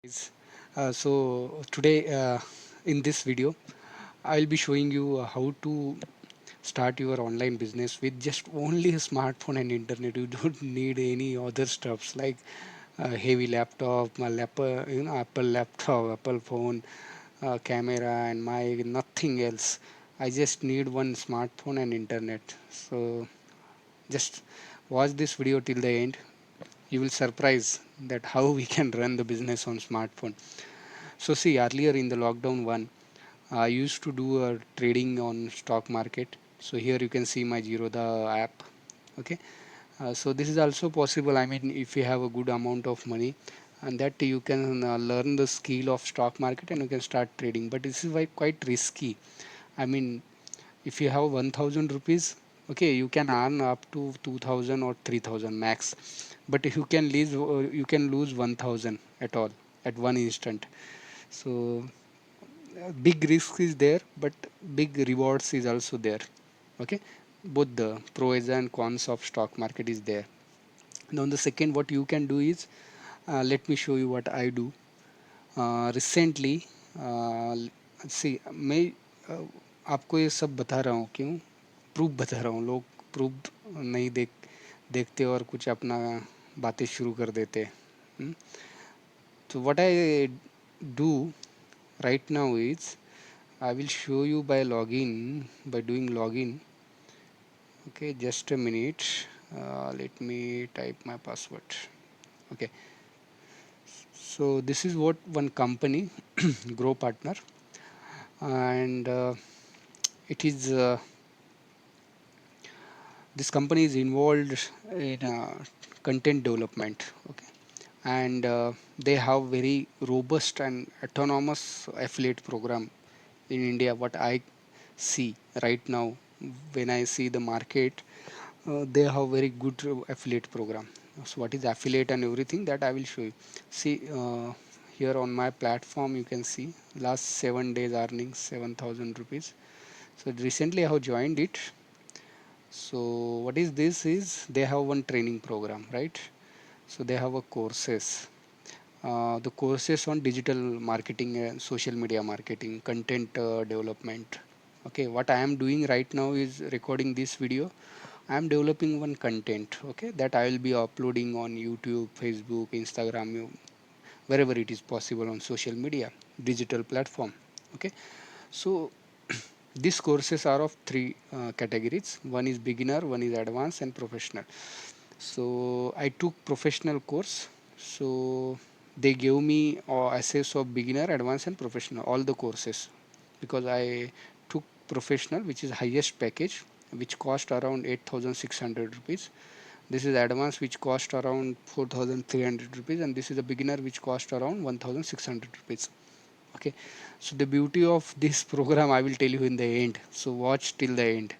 Guys. So today in this video I'll be showing you how to start your online business with just only a smartphone and internet. You don't need any other stuffs like heavy laptop, Apple laptop, Apple phone, camera and mic, nothing else. I just need one smartphone and internet. So just watch this video till the end. You will surprise that how we can run the business on smartphone. So see, earlier in the lockdown one, I used to do trading on stock market. So here you can see my Zerodha app. Okay. So this is also possible. I mean, if you have a good amount of money, and that you can learn the skill of stock market and you can start trading. But this is why quite risky. I mean, if you have 1,000 rupees, okay, you can earn up to 2,000 or 3,000 max. But if you can lose 1,000 at all at one instant. So big risk is there, but big rewards is also there. Okay, both the pros and cons of stock market is there. Now the second what you can do is, let me show you what I do recently. सी मैं आपको ये सब बता रहा हूँ क्यों, proof बता रहा हूँ. लोग प्रूफ नहीं देखते और कुछ अपना बातें शुरू कर देते हैं. तो what I do right now is I will show you by login, by doing login. Okay, just a minute. Let me type my password. Okay, so this is what one company grow partner, and it is this company is involved in content development. Okay, and they have very robust and autonomous affiliate program in India. What I see right now, when I see the market, they have very good affiliate program. So what is affiliate and everything, that I will show you. See, here on my platform you can see last 7 days earnings 7,000 rupees. So recently I have joined it. So what is this is, they have one training program, right? So they have a courses, the courses on digital marketing and social media marketing, content development. Okay, what I am doing right now is recording this video. I am developing one content, okay, that I will be uploading on YouTube, Facebook, Instagram, wherever it is possible on social media, digital platform. Okay, so these courses are of three categories. One is beginner, one is advanced, and professional. So I took professional course. So they gave me access of beginner, advanced, and professional, all the courses, because I took professional, which is highest package, which cost around 8,600 rupees. This is advanced, which cost around 4,300 rupees, and this is a beginner, which cost around 1,600 rupees. Okay, so the beauty of this program I will tell you in the end. So watch till the end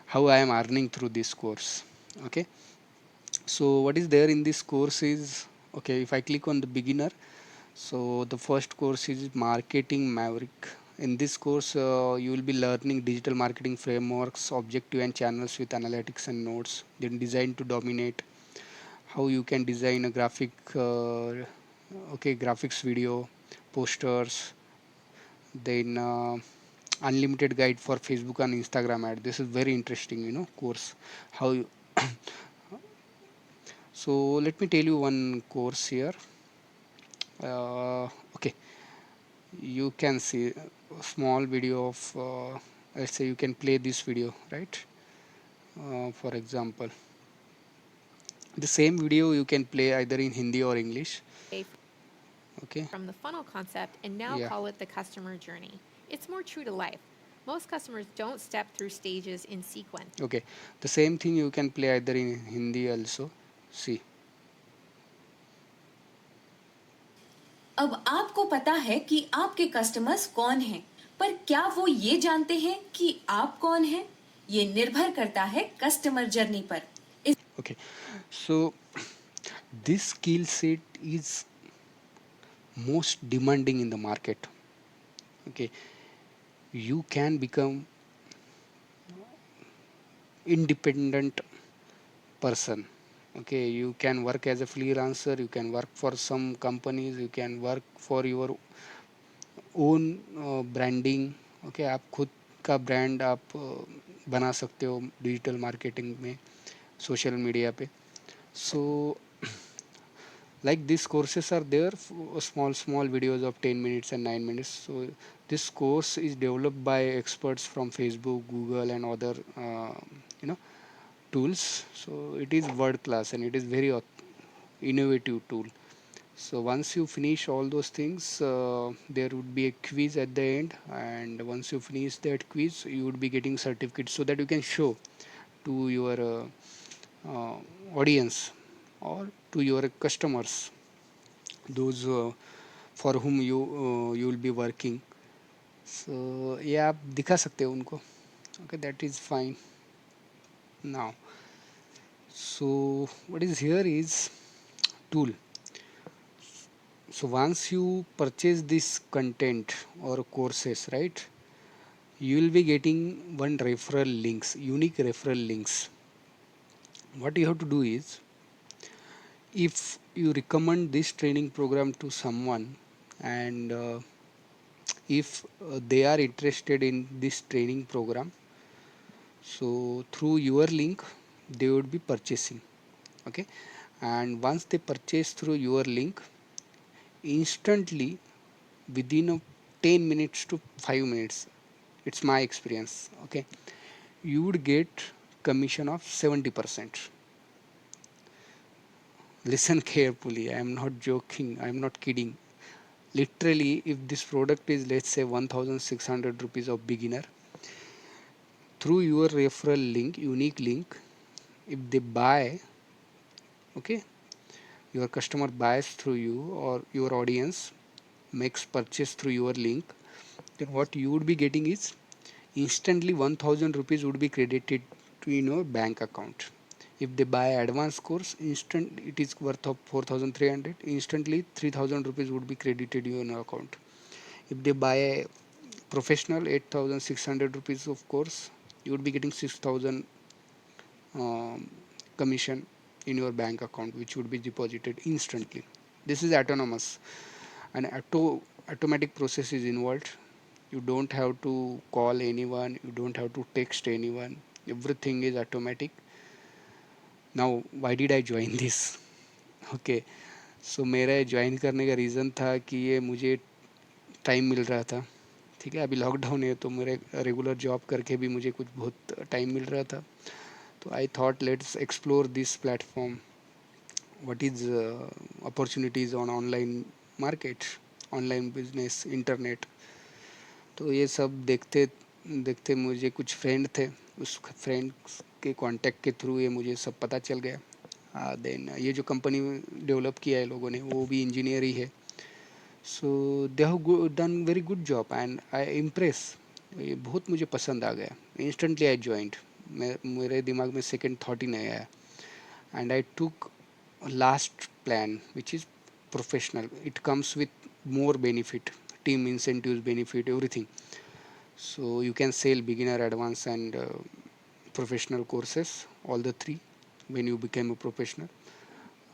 how I am earning through this course. Okay, so what is there in this course is, okay, if I click on the beginner, so the first course is Marketing Maverick. In this course, you will be learning digital marketing frameworks, objective and channels with analytics and notes. Then design to dominate. How you can design a graphics, video, posters. Then unlimited guide for Facebook and Instagram ad. This is very interesting, course. How you So let me tell you one course here. Okay, you can see a small video of, let's say you can play this video, right? For example, the same video you can play either in Hindi or English. Okay, from the funnel concept and now yeah, call it the customer journey. It's more true to life. Most customers don't step through stages in sequence. okay, the same thing you can play either in Hindi also. See, अब आपको पता है कि आपके customers कौन हैं, पर क्या वो ये जानते हैं कि आप कौन हैं? ये निर्भर करता है कस्टमर जर्नी पर। okay, so this skill set is most demanding in the market. Okay, you can become independent person. Okay, you can work as a freelancer, you can work for some companies, you can work for your own branding. Okay, आप खुद का brand आप बना सकते हो digital marketing में, social media पे. सो like these courses are there, small videos of 10 minutes and 9 minutes. So this course is developed by experts from Facebook, Google, and other you know tools. So it is world class and it is very innovative tool. So once you finish all those things, there would be a quiz at the end, and once you finish that quiz, you would be getting certificates so that you can show to your uh, audience or to your customers, those for whom you will be working. So ये आप दिखा सकते हो उनको. Okay, that is fine. Now, so what is here is tool. So once you purchase this content or courses, right, you will be getting one referral links, unique referral links. What you have to do is, if you recommend this training program to someone, and if they are interested in this training program, so through your link they would be purchasing. Okay, and once they purchase through your link, instantly within 10 minutes to 5 minutes, it's my experience, okay, you would get commission of 70%. Listen carefully, I am not joking, I am not kidding. Literally, if this product is, let's say, 1600 rupees of beginner, through your referral link, unique link, if they buy, okay, your customer buys through you or your audience makes purchase through your link, then what you would be getting is instantly 1000 rupees would be credited to your bank account. If they buy advanced course, instant it is worth of 4300, instantly 3000 rupees would be credited to your account. If they buy a professional 8600 rupees of course, you would be getting 6000 um, commission in your bank account, which would be deposited instantly. This is autonomous, and automatic process is involved. You don't have to call anyone, you don't have to text anyone, everything is automatic. Now why did I join this? Okay, so मेरा join करने का reason था कि ये मुझे time मिल रहा था. ठीक है, अभी लॉकडाउन है तो मेरे रेगुलर जॉब करके भी मुझे कुछ बहुत टाइम मिल रहा था. तो I thought let's explore this platform, what is opportunities on online market, online business, internet. तो ये सब देखते देखते मुझे कुछ फ्रेंड थे, उस फ्रेंड के कांटेक्ट के थ्रू ये मुझे सब पता चल गया. देन ये जो कंपनी डेवलप किया है लोगों ने, वो भी इंजीनियर ही है. So they have done very good job and I impress. ये बहुत मुझे पसंद आ गया. Instantly I joined. मेरे दिमाग में सेकेंड थॉट ही नहीं आया. And I took last plan, which is professional. It comes with more benefit, team incentives, benefit, everything. So you can sell beginner, advanced, and professional courses, all the three, when you become a professional.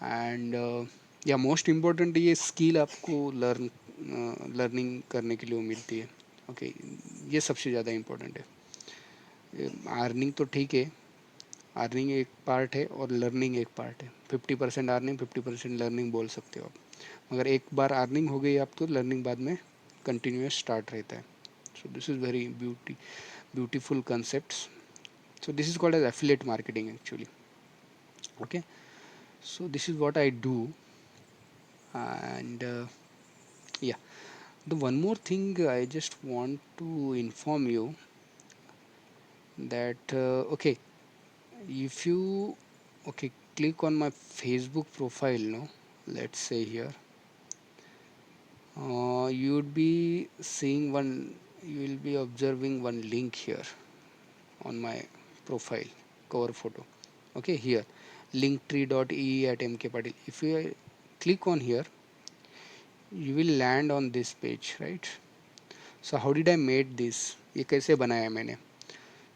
And yeah, most important ये skill आपको learning करने के लिए मिलती है. Okay, ये सबसे ज़्यादा इम्पोर्टेंट है. अर्निंग तो ठीक है, अर्निंग एक पार्ट है और लर्निंग एक पार्ट है. 50% अर्निंग, 50% लर्निंग बोल सकते हो आप. मगर एक बार अर्निंग हो गई आप तो लर्निंग बाद में कंटिन्यूस स्टार्ट रहता है. So this is very beautiful concepts. So this is called as affiliate marketing actually. Okay, so this is what I do. And yeah, the one more thing I just want to inform you that okay, if you, okay, click on my Facebook profile, no, let's say here, you would be seeing one, you will be observing one link here on my profile cover photo. Okay, here linktree.ee at mk patil. If you click on here, you will land on this page, right? So how did I made this, ये कैसे बनाया मैंने?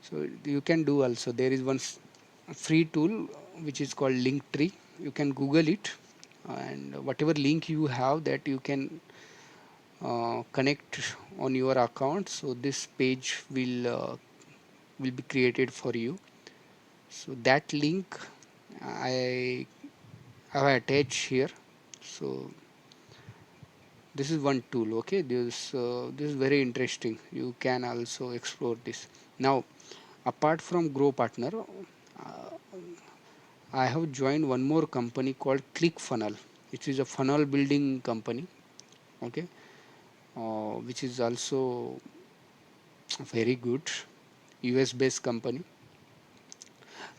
So you can do also, there is one free tool which is called Linktree. You can Google it, and whatever link you have, that you can connect on your account. So this page will be created for you. So that link I have attached here. So this is one tool. Okay, this is very interesting. You can also explore this. Now, apart from Grow Partner, I have joined one more company called ClickFunnel, which is a funnel building company. Okay, which is also very good US based company.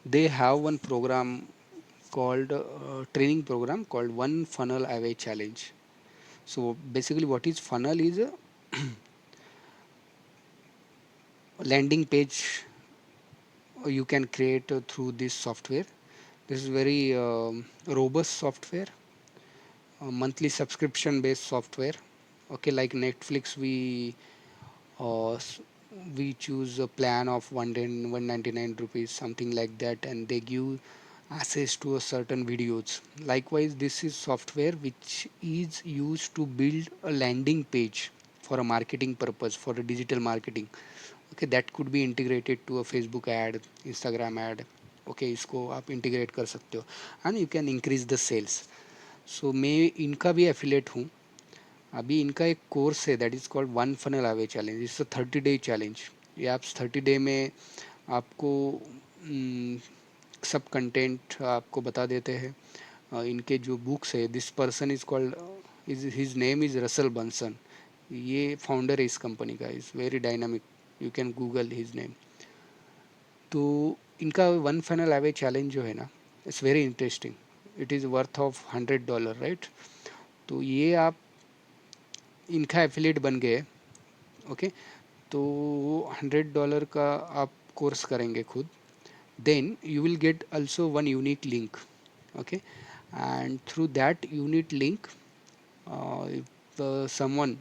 They have one program called training program called One Funnel Away Challenge. So basically, what is funnel is a landing page you can create through this software. This is very robust software, monthly subscription based software. Okay, like Netflix, uh, s- we choose a plan of 199 rupees, something like that, and they give access to a certain videos. Likewise, this is software which is used to build a landing page for a marketing purpose, for a digital marketing. Okay, that could be integrated to a Facebook ad, Instagram ad. Okay, इसको आप integrate कर सकते हो and you can increase the sales. So मैं इनका भी affiliate हूँ. अभी इनका एक कोर्स है that is called one funnel away challenge. It's a 30 day challenge. ये आप 30 डे में आपको सब कंटेंट आपको बता देते हैं. इनके जो बुक्स है, this person is called, is his name is Russell Bunsen. ये फाउंडर है इस कंपनी का. Is very dynamic. You can Google his name. तो इनका वन फाइनल अवे चैलेंज जो है ना, it's very interesting. It is worth of $100, right. तो ये आप इनका एफिलेट बन गए. ओके, तो $100 का आप कोर्स करेंगे खुद. Then you will get also one unique link. Okay, and through that unique link, if someone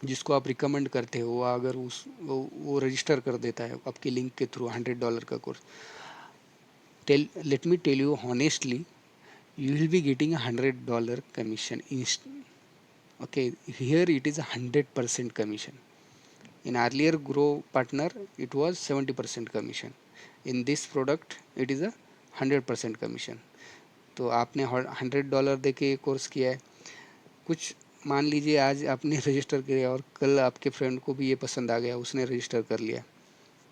जिसको आप रिकमेंड करते हो, वो अगर वो रजिस्टर कर देता है आपके लिंक के थ्रू $100 का course, let me tell you honestly, you will be getting $100 commission. Okay, here it is 100% commission. In earlier Grow Partner, it was 70% commission. In this product, it is a 100% commission. तो आपने $100 दे के course किया है. कुछ मान लीजिए आज आपने रजिस्टर किया और कल आपके फ्रेंड को भी ये पसंद आ गया, उसने रजिस्टर कर लिया,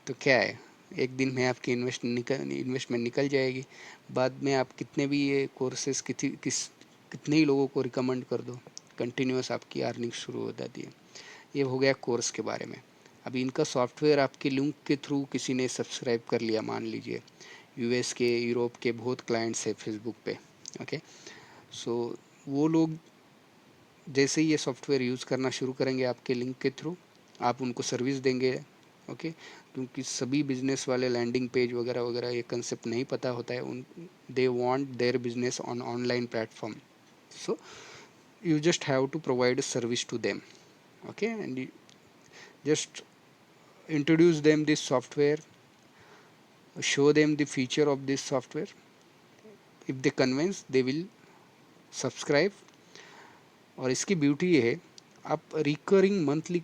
तो क्या है, एक दिन में आपकी इन्वेस्टमेंट निकल जाएगी. बाद में आप कितने भी ये कोर्सेज कितने ही लोगों को रिकमेंड कर दो, कंटिन्यूस आपकी अर्निंग शुरू हो जाती है. ये हो गया कोर्स के बारे में. अभी इनका सॉफ्टवेयर आपके लिंक के थ्रू किसी ने सब्सक्राइब कर लिया, मान लीजिए यूएस के, यूरोप के बहुत क्लाइंट्स है फेसबुक पे. ओके, सो वो लोग जैसे ही ये सॉफ्टवेयर यूज़ करना शुरू करेंगे आपके लिंक के थ्रू, आप उनको सर्विस देंगे. ओके, क्योंकि सभी बिजनेस वाले लैंडिंग पेज वगैरह वगैरह ये कंसेप्ट नहीं पता होता है. उन they want their business on online platform. So you just have to provide a service to them. Okay, and you just introduce them this software, show them the feature of this software. If they convince, they will subscribe. और इसकी beauty ये है, आप recurring monthly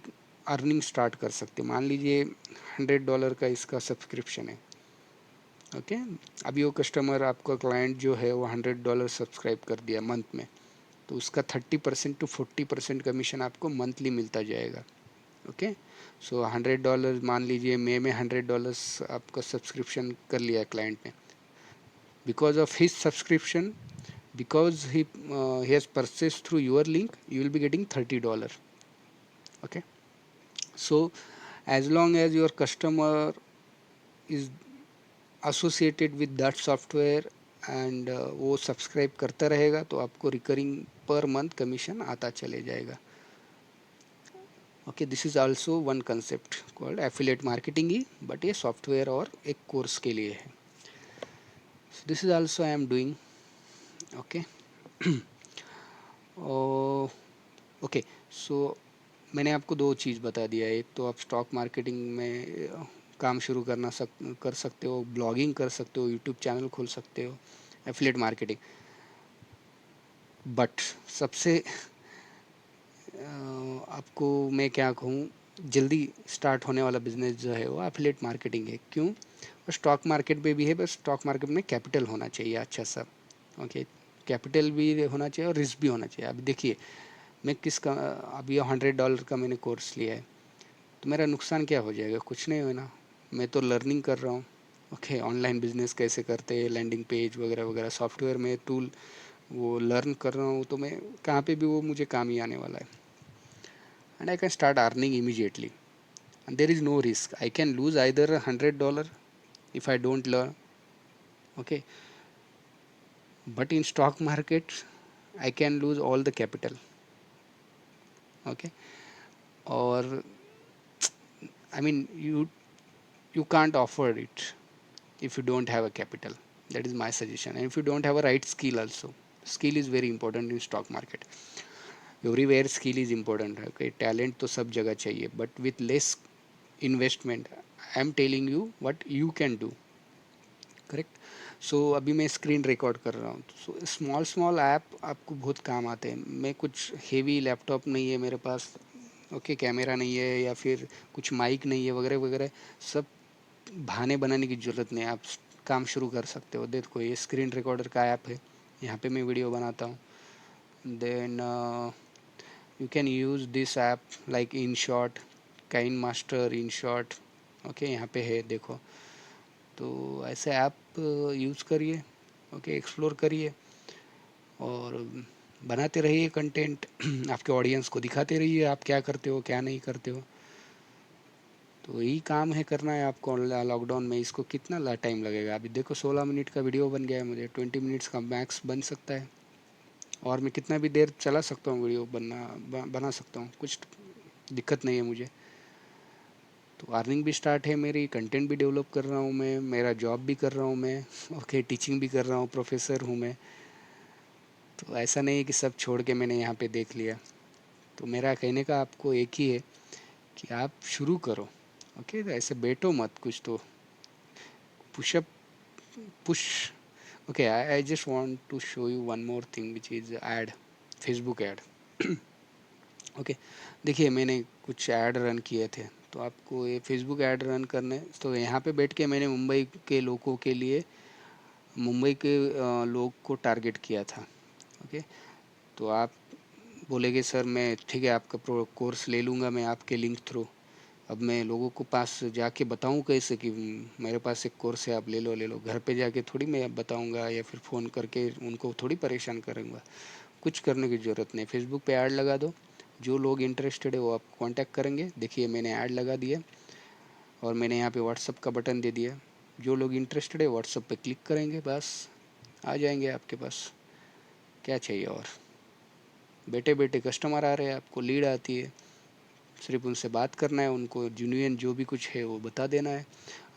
earning start कर सकते. मान लीजिए $100 का इसका सब्सक्रिप्शन है. ओके, अभी वो कस्टमर, आपका क्लाइंट जो है, वो $100 सब्सक्राइब कर दिया मंथ में, तो उसका 30% to 40% कमीशन आपको मंथली मिलता जाएगा. ओके, सो $100, मान लीजिए मई में $100 आपका सब्सक्रिप्शन कर लिया क्लाइंट ने. Because of his subscription, because he has purchased through your link, you will be getting $30. Okay, so as long as your customer is associated with that software and वो subscribe करता रहेगा, तो आपको recurring per month commission आता चले जाएगा. Okay, this is also one concept called affiliate marketing ही, but ये सॉफ्टवेयर और एक कोर्स के लिए है. This is also I am doing. Okay, okay, so मैंने आपको दो चीज़ बता दिया. एक तो आप स्टॉक मार्केटिंग में काम शुरू कर सकते हो, ब्लॉगिंग कर सकते हो, यूट्यूब चैनल खोल सकते हो, एफिलिएट मार्केटिंग। बट सबसे आपको मैं क्या कहूँ, जल्दी स्टार्ट होने वाला बिजनेस जो है वो एफिलिएट मार्केटिंग है। क्यों? और स्टॉक मार्केट पे भी है, बस स्टॉक मार्केट में कैपिटल होना चाहिए अच्छा सा। ओके, कैपिटल भी होना चाहिए और रिस्क भी होना चाहिए। अब देखिए, मैं अभी $100 का मैंने कोर्स लिया है, तो मेरा नुकसान क्या हो जाएगा? कुछ नहीं होना। मैं तो लर्निंग कर रहा हूँ। ओके, ऑनलाइन बिजनेस कैसे करते हैं, लैंडिंग पेज वगैरह वगैरह, सॉफ्टवेयर में टूल वो लर्न कर रहा हूँ, तो मैं कहाँ पे भी वो मुझे काम ही आने वाला है। And I can start earning immediately, and there is no risk. I can lose either $100 if I don't learn. Okay, but in stock market I can lose all the capital. Okay, or I mean, you can't afford it if you don't have a capital. That is my suggestion. And if you don't have a right skill also, skill is very important in stock market. Everywhere skill is important. Okay, talent तो सब जगह चाहिए, but with less investment, I am telling you what you can do. Correct. So अभी मैं screen record कर रहा हूँ, so small small app आपको बहुत काम आते हैं। मैं कुछ हेवी लैपटॉप नहीं है मेरे पास, ओके, कैमरा नहीं है या फिर कुछ माइक नहीं है वगैरह वगैरह, सब बहाने बनाने की ज़रूरत नहीं है। आप काम शुरू कर सकते हो। देखो, ये स्क्रीन रिकॉर्डर का ऐप है, यहाँ पे मैं वीडियो बनाता हूँ। Then you can use this app like InShot, KineMaster, InShot. Okay, यहाँ पे है देखो। तो ऐसे ऐप यूज़ करिए, ओके, एक्सप्लोर करिए और बनाते रहिए कंटेंट। आपके ऑडियंस को दिखाते रहिए आप क्या करते हो क्या नहीं करते हो। तो यही काम है, करना है आपको लॉकडाउन में। इसको कितना टाइम लगेगा? अभी देखो 16 मिनट का वीडियो बन गया है, मुझे 20 मिनट्स का मैक्स बन सकता है, और मैं कितना भी देर चला सकता हूँ वीडियो बना सकता हूँ, कुछ दिक्कत नहीं है मुझे। तो अर्निंग भी स्टार्ट है मेरी, कंटेंट भी डेवलप कर रहा हूँ मैं, मेरा जॉब भी कर रहा हूँ मैं, ओके, टीचिंग भी कर रहा हूँ, प्रोफेसर हूँ मैं। तो ऐसा नहीं है कि सब छोड़ के मैंने यहाँ पे देख लिया। तो मेरा कहने का आपको एक ही है कि आप शुरू करो। ओके, तो ऐसे बैठो मत, कुछ तो pushup push. Okay, I just want to show you one more thing which is ad, Facebook ad. Okay, देखिए मैंने कुछ ऐड रन किए थे, तो आपको ये फेसबुक ऐड रन करने, तो यहाँ पे बैठ के मैंने मुंबई के लोगों के लिए, मुंबई के लोग को टारगेट किया था। ओके, तो आप बोलेंगे सर मैं ठीक है आपका कोर्स ले लूँगा मैं आपके लिंक थ्रू। अब मैं लोगों को पास जाके बताऊँ कैसे कि मेरे पास एक कोर्स है, आप ले लो। घर पे जाके थोड़ी मैं बताऊँगा, या फिर फ़ोन करके उनको थोड़ी परेशान करूँगा। कुछ करने की ज़रूरत नहीं, फेसबुक पे ऐड लगा दो, जो लोग इंटरेस्टेड है वो आप कांटेक्ट करेंगे। देखिए मैंने ऐड लगा दिया और मैंने यहाँ पे व्हाट्सअप का बटन दे दिया। जो लोग इंटरेस्टेड है व्हाट्सअप पे क्लिक करेंगे, बस आ जाएंगे आपके पास। क्या चाहिए और? बैठे बैठे कस्टमर आ रहे हैं, आपको लीड आती है, सिर्फ उनसे बात करना है, उनको जेन्युइन जो भी कुछ है वो बता देना है।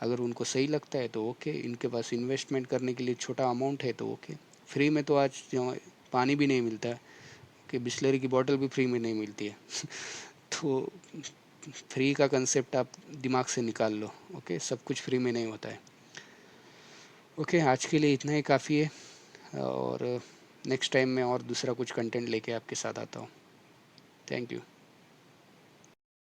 अगर उनको सही लगता है तो ओके, इनके पास इन्वेस्टमेंट करने के लिए छोटा अमाउंट है तो ओके। फ्री में तो आज पानी भी नहीं मिलता है, कि बिस्लरी की बोतल भी फ्री में नहीं मिलती है। तो फ्री का कंसेप्ट आप दिमाग से निकाल लो। ओके, सब कुछ फ्री में नहीं होता है। ओके, आज के लिए इतना ही काफ़ी है, और नेक्स्ट टाइम मैं और दूसरा कुछ कंटेंट लेके आपके साथ आता हूँ। Thank you.